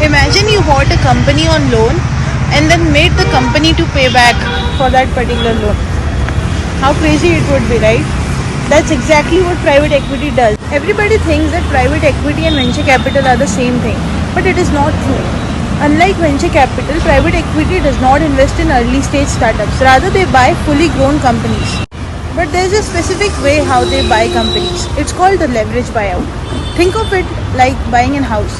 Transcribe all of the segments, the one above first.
Imagine you bought a company on loan and then made the company to pay back for that particular loan. How crazy it would be, right? That's exactly what private equity does. Everybody thinks that private equity and venture capital are the same thing, but it is not true. Unlike venture capital, private equity does not invest in early stage startups. Rather, they buy fully grown companies. But there is a specific way how they buy companies. It's called the leverage buyout. Think of it like buying a house.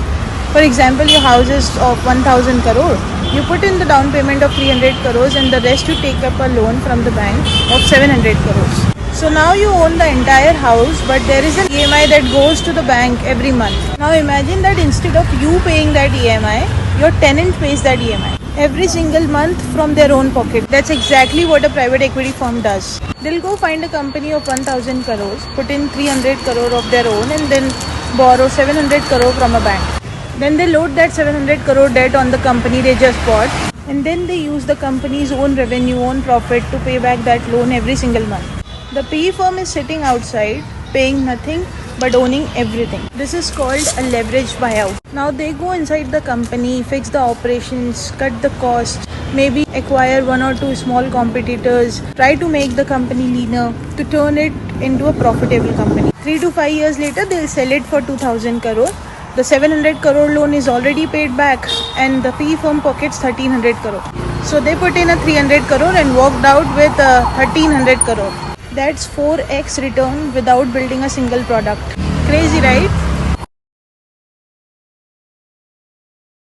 For example, your house is of 1000 crore. You put in the down payment of 300 crores and the rest you take up a loan from the bank of 700 crores. So now you own the entire house, but there is an EMI that goes to the bank every month. Now imagine that instead of you paying that EMI, your tenant pays that EMI every single month from their own pocket. That's exactly what a private equity firm does. They'll go find a company of 1000 crores, put in 300 crore of their own and then borrow 700 crore from a bank. Then they load that 700 crore debt on the company they just bought, and then they use the company's own revenue, own profit to pay back that loan every single month. The PE firm is sitting outside, paying nothing but owning everything. This is called a leverage buyout. Now they go inside the company, fix the operations, cut the cost, maybe acquire one or two small competitors, try to make the company leaner to turn it into a profitable company. 3 to 5 years later, they'll sell it for 2000 crore. The 700 crore loan is already paid back and the PE firm pockets 1300 crore. So they put in a 300 crore and walked out with 1300 crore. That's 4x return without building a single product. Crazy, right?